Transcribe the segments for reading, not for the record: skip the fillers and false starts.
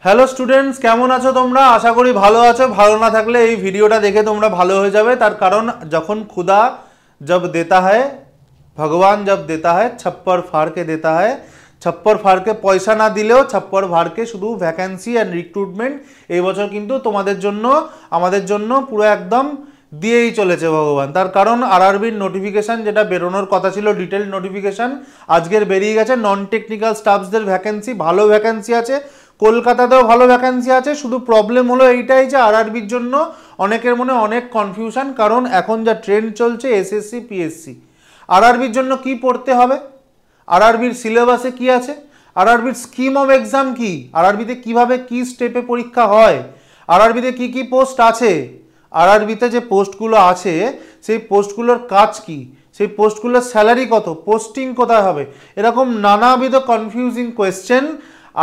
Hello students केमन आछो तोमरा आशा करी भालो आछो। भालो ना थाकले এই ভিডিওটা দেখে তোমরা ভালো হয়ে যাবে। তার কারণ যখন खुदा जब देता है भगवान जब देता है छप्पर फाड़ के देता है। छप्पर फाड़ के পয়সা না দিলেও छप्पर फाड़ के শুধু ভ্যাকেন্সি এন্ড রিক্রুটমেন্ট এই বছর কিন্তু তোমাদের জন্য আমাদের জন্য পুরো একদম দিয়েই চলেছে ভগবান। তার কারণ আরআরবির নোটিফিকেশন যেটা বেরোনোর কথা ছিল ডিটেইল নোটিফিকেশন আজকের বেরিয়ে গেছে। নন টেকনিক্যাল স্টাফসদের ভ্যাকেন্সি ভালো ভ্যাকেন্সি আছে, কলকাতাতেও ভালো ভ্যাকেন্সি আছে। শুধু প্রবলেম হলো এইটাই যে আরআরবির জন্য অনেকের মনে অনেক কনফিউশন, কারণ এখন যা ট্রেন্ড চলছে এসএসসি পিএসসি। আরআরবির জন্য কি পড়তে হবে, আরআরবির সিলেবাসে কি আছে, আরআরবির স্কিম অফ এক্সাম কি, আরআরবিতে কিভাবে কি স্টেপে পরীক্ষা হয়, আরআরবিতে কি কি পোস্ট আছে, আরআরবিতে যে পোস্টগুলো আছে সেই পোস্টগুলোর কাজ কি, সেই পোস্টগুলোর স্যালারি কত, পোস্টিং কোথায় হবে, এরকম নানাবিধ কনফিউজিং কোয়েশ্চেন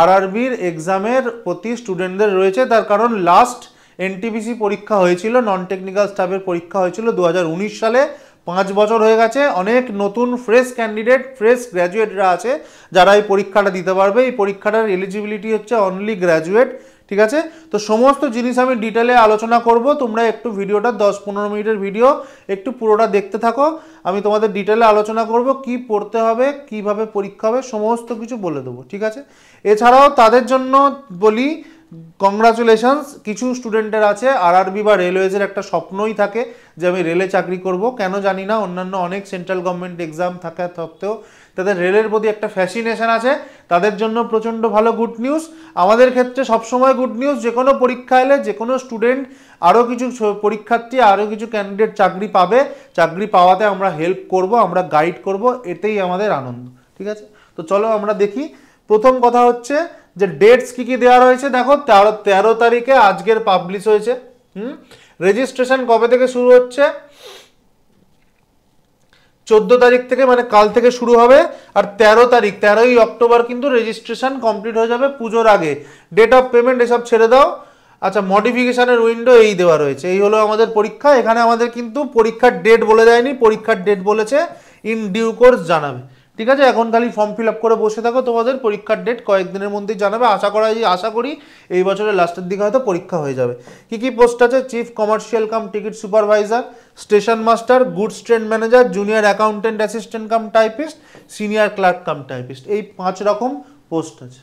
আরআরবির এক্সামের প্রতি স্টুডেন্টদের রয়েছে। তার কারণ লাস্ট এনটিপিসি পরীক্ষা হয়েছিল, নন টেকনিক্যাল স্টাফের পরীক্ষা হয়েছিল 2019 সালে। 5 বছর হয়ে গেছে। অনেক নতুন ফ্রেশ ক্যান্ডিডেট ফ্রেশ গ্র্যাজুয়েটরা আছে যারা এই পরীক্ষাটা দিতে পারবে। এই পরীক্ষাটার এলিজিবিলিটি হচ্ছে অনলি গ্র্যাজুয়েট, ঠিক আছে। তো সমস্ত জিনিস আমি ডিটেলে আলোচনা করব, তোমরা একটু ভিডিওটা 10-15 মিনিটের ভিডিও একটু পুরোটা দেখতে থাকো। আমি তোমাদের ডিটেলে আলোচনা করব কি পড়তে হবে, কিভাবে পরীক্ষা হবে, সমস্ত কিছু বলে দেবো, ঠিক আছে। এছাড়াও তাদের জন্য বলি কংগ্রাচুলেশনস, কিছু স্টুডেন্টের আছে আরআরবি বা রেলওয়েজের একটা স্বপ্নই থাকে যে আমি রেলে চাকরি করব, কেন জানি না। অন্যান্য অনেক সেন্ট্রাল গভর্নমেন্ট এক্সাম থাকা সত্ত্বেও তাদের রেলের প্রতি একটা ফ্যাসিনেশন আছে, তাদের জন্য প্রচণ্ড ভালো গুড নিউজ। আমাদের ক্ষেত্রে সবসময় গুড নিউজ, যে কোনো পরীক্ষা এলে যে কোনো স্টুডেন্ট আরও কিছু পরীক্ষার্থী আরও কিছু ক্যান্ডিডেট চাকরি পাবে, চাকরি পাওয়াতে আমরা হেল্প করব, আমরা গাইড করব, এতেই আমাদের আনন্দ, ঠিক আছে। তো চলো আমরা দেখি। প্রথম কথা হচ্ছে যে ডেটস কি কি দেওয়া রয়েছে। দেখো 13 তারিখে আজকের পাবলিশ হয়েছে। রেজিস্ট্রেশন কবে থেকে শুরু হচ্ছে, 14 তারিখ থেকে, মানে কাল থেকে শুরু হবে। আর 13ই অক্টোবর কিন্তু রেজিস্ট্রেশন কমপ্লিট হয়ে যাবে পুজোর আগে। ডেট অফ পেমেন্ট এসব ছেড়ে দাও। আচ্ছা, মডিফিকেশনের উইন্ডো এই দেওয়া রয়েছে। এই হলো আমাদের পরীক্ষা। এখানে আমাদের কিন্তু পরীক্ষার ডেট বলে দেয়নি, পরীক্ষার ডেট বলেছে ইন ডিউ কোর্স জানাবে, ঠিক আছে। এখন খালি ফর্ম ফিল আপ করে বসে থাকো, তোমাদের পরীক্ষার ডেট কয়েকদিনের মধ্যেই জানাবে। আশা করি এই বছরের লাস্টের দিকে হয়তো পরীক্ষা হয়ে যাবে। কি কি পোস্ট আছে, chief commercial cum ticket supervisor, station master, goods train manager, junior accountant assistant cum typist, senior clerk cum typist, এই 5 রকম পোস্ট আছে।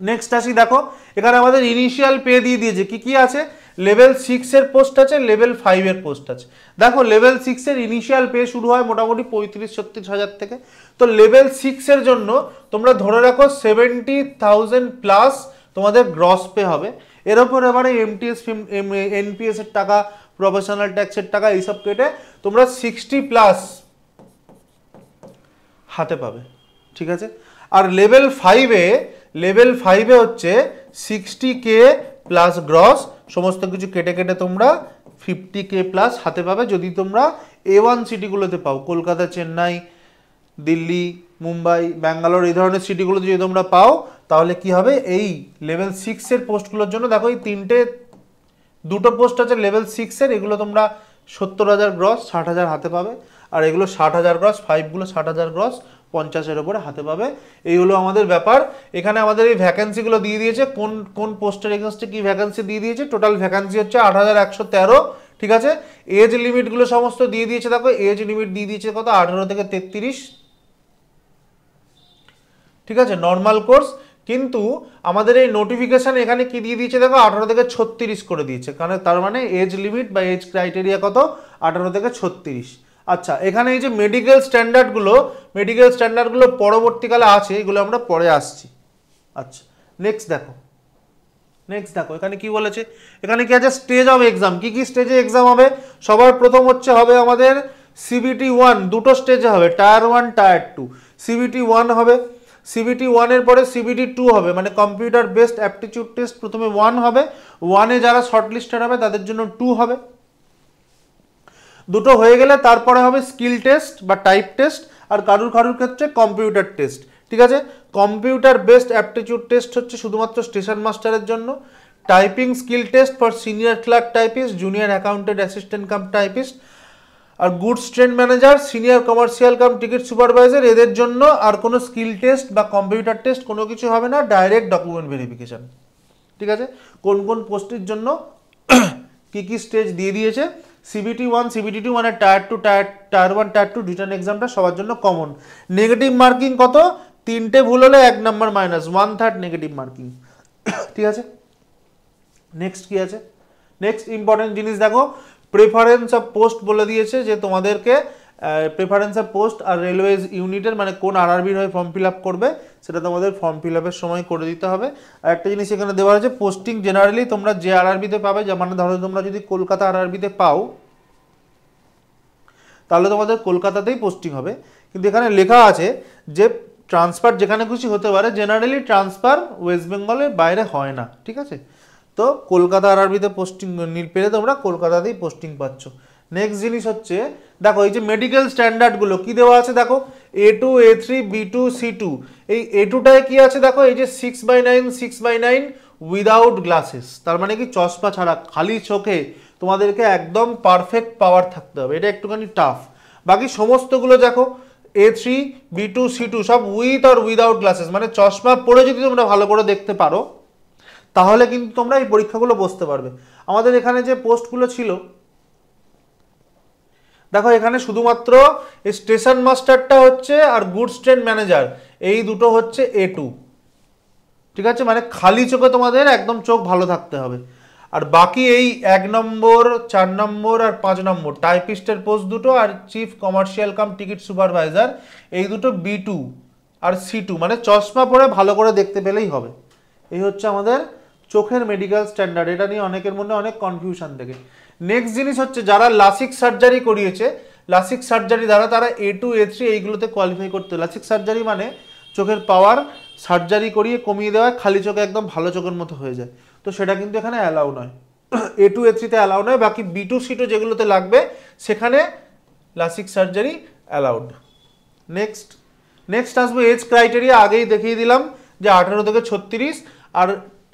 নেক্সট আসি, দেখো এখানে আমাদের ইনিশিয়াল পে দিয়ে দিয়েছে। কি কি আছে, লেভেল 6 এর পোস্ট আছে, লেভেল 5 এর পোস্ট আছে। দেখো লেভেল 6 এর ইনিশিয়াল পে শুরু হয় মোটামুটি 35-36 হাজার থেকে। তো লেভেল 6 এর জন্য তোমরা ধরে রাখো 70,000 প্লাস তোমাদের গ্রস পে হবে। এর ওপর এবারে এমটিএস এনপিএস এর টাকা, প্রফেশনাল ট্যাক্সের টাকা এইসব কেটে তোমরা 60 প্লাস হাতে পাবে, ঠিক আছে। আর লেভেল 5-এ হচ্ছে 60K প্লাস গ্রস, সমস্ত কিছু কেটে কেটে তোমরা 50K প্লাস হাতে পাবে যদি তোমরা A1 সিটিগুলোতে পাও। কলকাতা, চেন্নাই, দিল্লি, মুম্বাই, ব্যাঙ্গালোর, এই ধরনের সিটিগুলোতে যদি তোমরা পাও তাহলে কি হবে, এই লেভেল 6 এর পোস্টগুলোর জন্য দেখো এই দুটো পোস্ট আছে লেভেল 6 এর, এগুলো তোমরা 70,000 গ্রস 60,000 হাতে পাবে। আর এগুলো 60,000 গ্রস, 5গুলো 60,000 গ্রস 50-এর উপরে হাতে পাবে। এই হলো আমাদের ব্যাপার। এখানে আমাদের এই ভ্যাকেন্সিগুলো দিয়ে দিয়েছে, কোন কোন পোস্টের এগেনস্টে কি ভ্যাকেন্সি দিয়ে দিয়েছে। টোটাল ভ্যাকেন্সি হচ্ছে 8,113, ঠিক আছে। এজ লিমিটগুলো সমস্ত দিয়ে দিয়েছে। দেখো এজ লিমিট দিয়ে দিয়েছে কত, 18 থেকে 33, ঠিক আছে, নর্মাল কোর্স। কিন্তু আমাদের এই নোটিফিকেশন এখানে কি দিয়ে দিয়েছে, দেখো 18 থেকে 36 করে দিয়েছে, কারণ তার মানে এজ লিমিট বা এজ ক্রাইটেরিয়া কত, 18 থেকে 36। আচ্ছা, এখানে এই যে মেডিকেল স্ট্যান্ডার্ডগুলো পরবর্তীকালে আছে, এগুলো আমরা পরে আসছি। আচ্ছা, নেক্সট দেখো এখানে কি বলেছে, এখানে কি আছে, স্টেজ অফ এক্সাম। কি কি স্টেজে এক্সাম হবে, সবার প্রথম হবে আমাদের সিবিটি 1, দুটো স্টেজে হবে, টায়ার 1 টায়ার 2। সিবিটি 1 হবে, সিবিটি 1 এর পরে সিবিটি 2 হবে, মানে কম্পিউটার বেসড অ্যাপটিটিউড টেস্ট প্রথমে 1 হবে, 1-এ যারা শর্টলিস্টেড হবে তাদের জন্য 2 হবে। দুটো হয়ে গেলে তারপরে হবে স্কিল টেস্ট বা টাইপ টেস্ট, আর কারুর ক্ষেত্রে কম্পিউটার টেস্ট, ঠিক আছে। কম্পিউটার বেসড অ্যাপটিটিউড টেস্ট হচ্ছে শুধুমাত্র স্টেশন মাস্টারের জন্য, typing skill test for senior clerk typist, junior accountant assistant cum typist, আর goods trade manager, senior commercial cum ticket supervisor, এদের জন্য আর কোনো স্কিল টেস্ট বা কম্পিউটার টেস্ট কোনো কিছু হবে না, ডাইরেক্ট ডকুমেন্ট ভেরিফিকেশন। ঠিক আছে, কোন কোন পোস্টের জন্য কি কি স্টেজ দিয়ে দিয়েছে। CBT 1 CBT 2 মানে টায়ার 2 টায়ার 1 টায়ার 2 রিটার্ন এক্সামটা সবার জন্য কমন। নেগেটিভ মার্কিং কত? 3টে ভুল হলে 1 নাম্বার মাইনাস, 1/3 নেগেটিভ মার্কিং। ঠিক আছে, নেক্সট কি আছে? নেক্সট ইম্পর্টেন্ট জিনিস দেখো, প্রেফারেন্স অফ পোস্ট বলে দিয়েছে যে তোমাদেরকে প্রেফারেন্স অফ পোস্ট আর রেলওয়েজ ইউনিটের মানে কোন আরআরবির হয়ে ফর্ম ফিল আপ করবে সেটা তোমাদের ফর্ম ফিল আপের সময় করে দিতে হবে। আর একটা জিনিস এখানে দেওয়া হয়েছে, পোস্টিং জেনারেলি তোমরা যে আরআরবিতে পাবে, মানে ধরো তোমরা যদি কলকাতা আরআরবিতে পাও তাহলে তোমাদের কলকাতাতেই পোস্টিং হবে, কিন্তু এখানে লেখা আছে যে ট্রান্সফার যেখানে খুশি হতে পারে, জেনারেলি ট্রান্সফার ওয়েস্ট বেঙ্গলের বাইরে হয় না। ঠিক আছে, তো কলকাতা আরআরবিতে পোস্টিং পেলে তোমরা কলকাতাতেই পোস্টিং পাচ্ছ। নেক্সট জিনিস হচ্ছে দেখো, এই যে মেডিকেল স্ট্যান্ডার্ডগুলো কি দেওয়া আছে দেখো, A2 A3 B2 C2। এই A2টায় কি আছে দেখো, এই যে 6/9 6/9 উইদাউট গ্লাসেস, তার মানে কি চশমা ছাড়া খালি চোখে তোমাদেরকে একদম পারফেক্ট পাওয়ার থাকতে হবে, এটা একটুখানি টাফ। বাকি সমস্তগুলো দেখো A3 B2 C2 সব উইথ আর উইদাউট গ্লাসেস, মানে চশমা পরে যদি তোমরা ভালো করে দেখতে পারো তাহলে কিন্তু তোমরা এই পরীক্ষাগুলো বসতে পারবে। আমাদের এখানে যে পোস্টগুলো ছিল দেখো, এখানে শুধুমাত্র স্টেশন মাস্টারটা হচ্ছে আর গুডস ট্রেন ম্যানেজার, এই দুটো হচ্ছে A2। ঠিক আছে, মানে খালি চোখে তোমাদের একদম চোখ ভালো থাকতে হবে। আর বাকি এই 1 নম্বর 4 নম্বর আর 5 নম্বর টাইপিস্টের পোস্ট দুটো আর chief commercial cum ticket supervisor এই দুটো B2 আর C2, মানে চশমা পরে ভালো করে দেখতে পেলেই হবে। এই হচ্ছে আমাদের চোখের মেডিকেল স্ট্যান্ডার্ড, এটা নিয়ে অনেকের মধ্যে অনেক কনফিউশন থাকে। নেক্সট জিনিস হচ্ছে যারা লাসিক সার্জারি করিয়েছে, লাসিক সার্জারি দ্বারা তারা A2 A3 এইগুলোতে কোয়ালিফাই করতে। লাসিক সার্জারি মানে চোখের পাওয়ার সার্জারি করিয়ে কমিয়ে দেওয়া, খালি চোখে একদম ভালো চোখের মতো হয়ে যায়, তো সেটা কিন্তু এখানে অ্যালাউ নয়। A2 A3 তে অ্যালাউ নয়, বাকি B2 C2 যেগুলোতে লাগবে সেখানে লাসিক সার্জারি অ্যালাউড। নেক্সট আসবো এজ ক্রাইটেরিয়া, আগেই দেখিয়ে দিলাম যে 18 থেকে 36, আর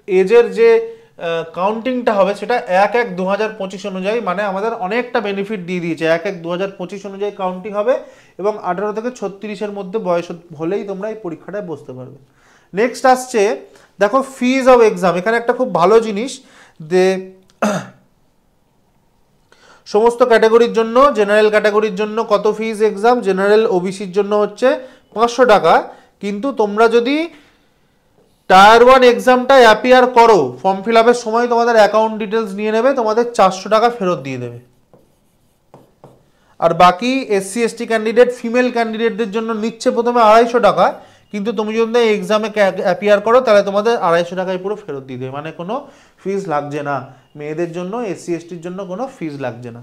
এজের যে কাউন্টিংটা হবে সেটা 1/1/2025 অনুযায়ী, মানে আমাদের অনেকটা বেনিফিট দিয়ে দিয়েছে। 1/1/2025 অনুযায়ী কাউন্টিং হবে এবং 18 থেকে 36-এর মধ্যে বয়স হলেই তোমরা এই পরীক্ষাটায় বসতে পারবে। নেক্সট আসছে দেখো ফিজ অফ এক্সাম, এখানে একটা খুব ভালো জিনিস যে সমস্ত ক্যাটাগরির জন্য, জেনারেল ক্যাটাগরির জন্য কত ফিজ এক্সাম, জেনারেল ওবিসির জন্য হচ্ছে 500 টাকা, কিন্তু তোমরা যদি টায়ার 1 এক্সামটা অ্যাপিয়ার করো ফর্ম ফিল আপের সময় তোমাদের অ্যাকাউন্ট ডিটেলস নিয়ে নেবে, তোমাদের 400 টাকা ফেরত দিয়ে দেবে। আর বাকি SC ST ক্যান্ডিডেট, ফিমেল ক্যান্ডিডেটদের জন্য নিচ্ছে প্রথমে 250 টাকা, কিন্তু তুমি যদি এক্সামে অ্যাপিয়ার করো তাহলে তোমাদের 250 টাকায় পুরো ফেরত দিয়ে দেবে, মানে কোনো ফিজ লাগছে না। মেয়েদের জন্য SC STর জন্য কোনো ফিজ লাগছে না।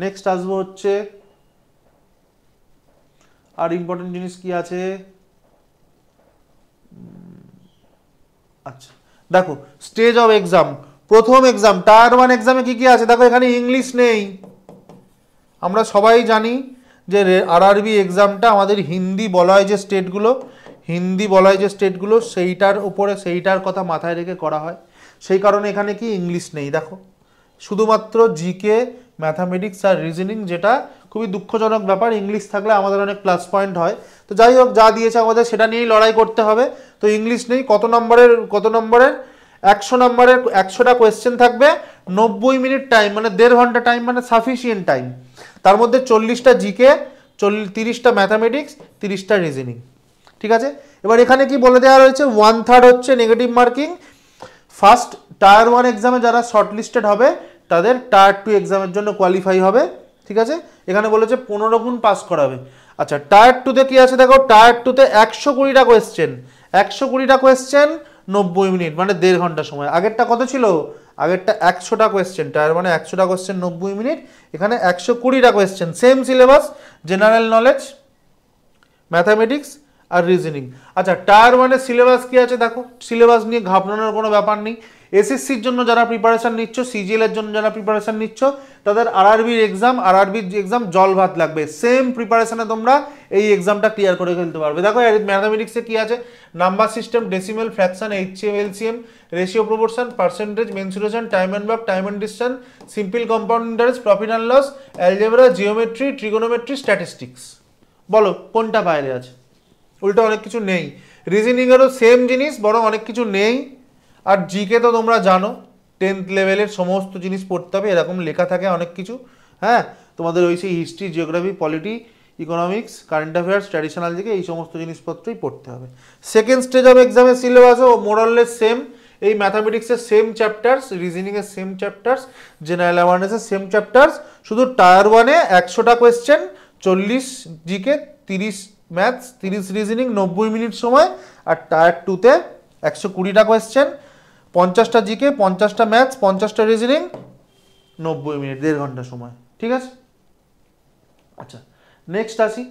নেক্সট আসবো হচ্ছে আর ইম্পর্টেন্ট জিনিস কি আছে, আচ্ছা দেখো স্টেজ অফ এক্সাম। প্রথম এক্সাম টায়ার 1 এক্সামে কি কি আছে দেখো, এখানে ইংলিশ নেই। আমরা সবাই জানি যে আরআরবি এক্সামটা আমাদের হিন্দি বলা হয় যে স্টেটগুলো, সেইটার উপরে সেইটার কথা মাথায় রেখে করা হয়, সেই কারণে এখানে কি ইংলিশ নেই। দেখো শুধুমাত্র জিকে, ম্যাথামেটিক্স আর রিজনিং, যেটা খুবই দুঃখজনক ব্যাপার, ইংলিশ থাকলে আমাদের অনেক প্লাস পয়েন্ট হয়। তো যাই হোক, যা দিয়েছে আমাদের সেটা নিয়েই লড়াই করতে হবে। তো ইংলিশ নেই। কত নম্বরের 100 নম্বরের 100টা কোয়েশ্চেন থাকবে, 90 মিনিট টাইম, মানে 1.5 ঘন্টা টাইম, মানে সাফিসিয়েন্ট টাইম। তার মধ্যে 40টা জিকে, 30টা ম্যাথামেটিক্স, 30টা রিজনিং। ঠিক আছে, এবার এখানে কি বলে দেওয়া রয়েছে, 1/3 হচ্ছে নেগেটিভ মার্কিং। ফার্স্ট টায়ার 1 এক্সামে যারা শর্টলিস্টেড হবে তাদের টায়ার 2 এক্সামের জন্য কোয়ালিফাই হবে। ঠিক আছে, এখানে বলেছে 15 গুণ পাস করাবে। আচ্ছা, টায়ার 2তে কি আছে দেখো, টায়ার 2তে 120টা কোয়েশ্চেন, 90 মিনিট, মানে 1.5 ঘন্টা সময়। আগেরটা কত ছিল, আগেরটা 100টা কোয়েশ্চেন, টায়ার মানে 100টা কোয়েশ্চেন 90 মিনিট, এখানে 120টা question, same syllabus, general knowledge, mathematics আর রিজনিং। আচ্ছা, টায়ার 1-এর সিলেবাস কি আছে দেখো, সিলেবাস নিয়ে ঘাবড়ানোর কোনো ব্যাপার নেই। এসএসসির জন্য যারা প্রিপারেশন নিচ্ছ, সিজিএল এর জন্য যারা প্রিপারেশন নিচ্ছ, তাদের আরআরবির এক্সাম জল ভাত লাগবে। সেম প্রিপারেশনে তোমরা এই এক্সামটা ক্লিয়ার করে ফেলতে পারবে। দেখো ম্যাথামেটিক্সে কি আছে, number system, decimal, fraction, HCM, LCM, ratio, proportion, percentage, mensuration, time and work, time and distance, simple compound interest, profit and loss, algebra, geometry, trigonometry, statistics. বলো কোনটা বাইরে আছে? উল্টো অনেক কিছু নেই। রিজনিংয়েরও সেম জিনিস, বরং অনেক কিছু নেই। আর জিকে তো তোমরা জানো 10th লেভেলের সমস্ত জিনিস পড়তে হবে, এরকম লেখা থাকে অনেক কিছু। হ্যাঁ, তোমাদের ওই সেই history, geography, polity, economics, current affairs, traditional GK, এই সমস্ত জিনিসপত্রই পড়তে হবে। সেকেন্ড স্টেজ অফ এক্সামের সিলেবাসও মোরাললেস সেম। এই ম্যাথামেটিক্সের সেম চ্যাপ্টার্স, রিজনিংয়ের সেম চ্যাপ্টার্স, জেনারেল অ্যাওয়ারনেসের সেম চ্যাপ্টার্স, শুধু টায়ার 1-এ 100টা question, 40 GK, 30 maths, 30 reasoning, 90 minute সময়। আর টায়ার 2-তে 120টা কোয়েশ্চেন, 50টা জিকে, 50টা ম্যাথস, 50টা রিজনিং, 90 মিনিট, 1.5 ঘন্টা সময়। ঠিক আছে? আচ্ছা, নেক্সট আসি।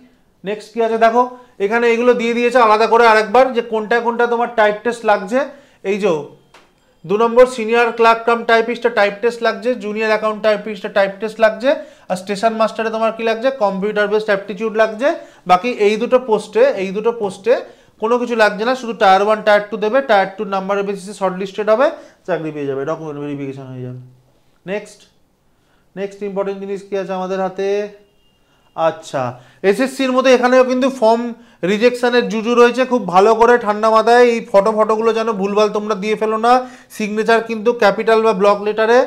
নেক্সট কি আছে দেখো, এখানে এগুলো দিয়ে দিয়েছে আলাদা করে আরেকবার, যে কোনটা কোনটা তোমার টাইপ টেস্ট লাগছে। এই যে 2 নম্বর সিনিয়র ক্লার্ক কাম টাইপিস্টে টাইপ টেস্ট লাগছে, জুনিয়র অ্যাকাউন্ট টাইপিস্টে টাইপ টেস্ট লাগছে, আর স্টেশন মাস্টারে তোমার কি লাগছে, কম্পিউটার বেসড অ্যাপটিটিউড লাগছে। বাকি এই দুটো পোস্টে কোনো কিছু লাগছে না, শুধু টায়ার 1 টায়ার 2 দেবে, টায়ার 2 নাম্বারের বেসিসে শর্ট লিস্টেড হবে, চাকরি পেয়ে যাবে, ডকুমেন্ট ভেরিফিকেশন হয়ে যাবে। নেক্সট ইম্পর্টেন্ট জিনিস কি আছে আমাদের হাতে? আচ্ছা, এসএসসির মধ্যে এখানেও কিন্তু ফর্ম রিজেকশনের জুজু রয়েছে। খুব ভালো করে ঠান্ডা মাথায় এই ফটোগুলো যেন ভুলভাল তোমরা দিয়ে ফেলো না। সিগনেচার কিন্তু ক্যাপিটাল বা ব্লক লেটারে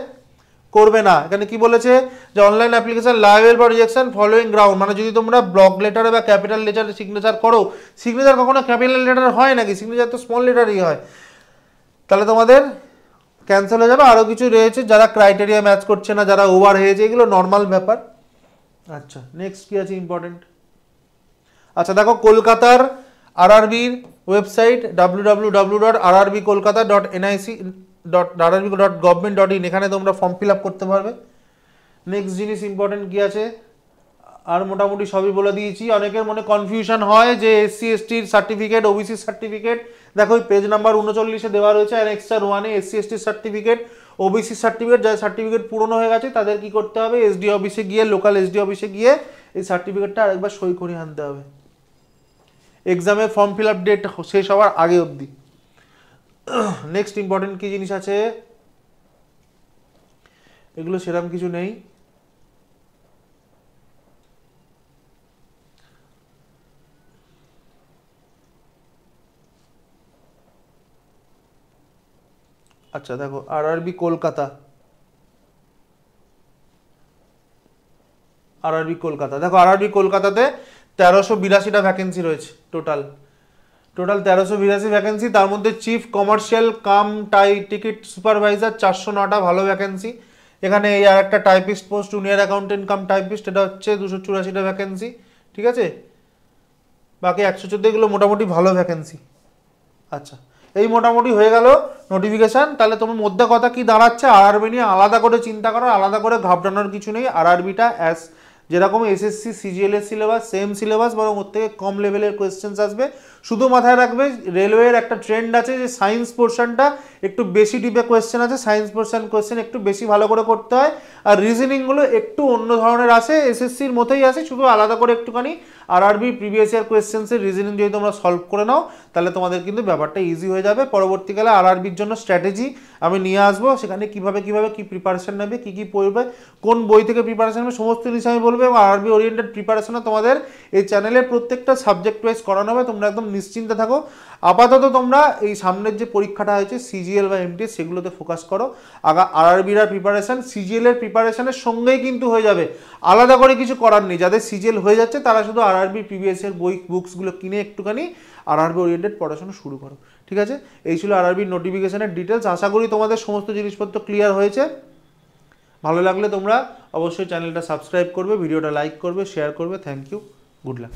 করবে না। এখানে কি বলেছে, যে online application liable for rejection following ground, মানে যদি তোমরা ব্লক লেটারে বা ক্যাপিটাল লেটারে সিগনেচার করো, সিগনেচার কখনো ক্যাপিটাল লেটার হয় নাকি? সিগনেচার তো স্মল লেটারই হয়। তাহলে তোমাদের ক্যান্সেল হয়ে যাবে। আরও কিছু রয়েছে, যারা ক্রাইটেরিয়া ম্যাচ করছে না, যারা ওভার হয়েছে, এগুলো নর্মাল ব্যাপার। আচ্ছা, নেক্সট কি আছে ইম্পর্টেন্ট? আচ্ছা দেখো, কলকাতার আরআরবির ওয়েবসাইট www.rrbkolkata.nic.rrb.gov.in, এখানে তোমরা ফর্ম ফিল আপ করতে পারবে। নেক্সট জিনিস ইম্পর্টেন্ট কি আছে, আর মোটামুটি সবই বলে দিয়েছি। অনেকের মনে কনফিউশন হয় যে এসসি এসটির সার্টিফিকেট, ওবিসি সার্টিফিকেট, দেখো পেজ নাম্বার 39-এ দেওয়া রয়েছে অ্যানেক্সার 1-এ এসসি এসটির সার্টিফিকেট, ওবিসি সার্টিফিকেট। যাদের সার্টিফিকেট পুরনো হয়ে গেছে তাদের কি করতে হবে, এসডি অফিসে গিয়ে, লোকাল এসডি অফিসে গিয়ে এই সার্টিফিকেটটা আরেকবার সই করে আনতে হবে এক্সামের ফর্ম ফিল আপ ডেট শেষ হওয়ার আগে অবধি। নেক্সট ইম্পর্টেন্ট কি জিনিস আছে, এগুলো সেরকম কিছু নেই। আচ্ছা দেখো, আরআরবি কলকাতা, দেখো আরআরবি কলকাতাতে 1382টা ভ্যাকেন্সি রয়েছে টোটাল 1382 ভ্যাকেন্সি। তার মধ্যে chief commercial cum ticket supervisor 409টা ভালো ভ্যাকেন্সি। এখানে এই আর একটা typist post, junior accountant cum typist, এটা হচ্ছে 284টা ভ্যাকেন্সি। ঠিক আছে, বাকি 114 এগুলো মোটামুটি ভালো ভ্যাকেন্সি। আচ্ছা, এই মোটামুটি হয়ে গেল নোটিফিকেশান। তাহলে তোমার মধ্যে কথা কি দাঁড়াচ্ছে, আরআরবি নিয়ে আলাদা করে চিন্তা করার, আলাদা করে ঘাবড়ানোর কিছু নেই। আরআরবিটা অ্যাজ যেরকম এসএসসি সিজিএল এর সিলেবাস, সেম সিলেবাস, বরং ওর থেকে কম লেভেলের কোয়েশ্চেন্স আসবে। শুধু মাথায় রাখবে, রেলওয়ের একটা ট্রেন্ড আছে যে সায়েন্স পোর্শনটা একটু বেশি ডিপে কোয়েশ্চেন আছে, সায়েন্স পোর্শন কোয়েশ্চেন একটু বেশি ভালো করে করতে হয়। আর রিজনিংগুলো একটু অন্য ধরনের আসে, এসএসসির মতোই আসে, শুধু আলাদা করে একটুখানি আরআরবি প্রিভিয়াস ইয়ার কোয়েশ্চেন্সের রিজনিং যদি তোমরা সলভ করে নাও, তাহলে তোমাদের কিন্তু ব্যাপারটা ইজি হয়ে যাবে। পরবর্তীকালে আরআরবির জন্য স্ট্র্যাটেজি আমি নিয়ে আসবো, সেখানে কিভাবে কি প্রিপারেশন নেবে, কি পড়বে, কোন বই থেকে প্রিপারেশন নেবে, সমস্ত জিনিস আমি বলবো। এবং আরআরবি ওরিয়েন্টেড প্রিপারেশনে তোমাদের এই চ্যানেলের প্রত্যেকটা সাবজেক্ট ওয়াইজ করানো হবে, তোমরা একদম নিশ্চিন্তে থাকো। আপাতত তোমরা এই সামনের যে পরীক্ষাটা হয়েছে সিজিএল বা এমটিএস, সেগুলোতে ফোকাস করো। আরআরবির প্রিপারেশন সিজিএল এর প্রিপারেশনের সঙ্গেই কিন্তু হয়ে যাবে, আলাদা করে কিছু করার নেই। যাদের সিজিএল হয়ে যাচ্ছে তারা শুধু আরআরবি প্রিভিয়াস এর বুকসগুলো কিনে একটুখানি আরআরবি ওরিয়েন্টেড পড়াশোনা শুরু করো। ঠিক আছে, এই ছিল আরআরবির নোটিফিকেশনের ডিটেলস। আশা করি তোমাদের সমস্ত জিনিসপত্র ক্লিয়ার হয়েছে। ভালো লাগলে তোমরা অবশ্যই চ্যানেলটা সাবস্ক্রাইব করবে, ভিডিওটা লাইক করবে, শেয়ার করবে। Thank you, good lakh.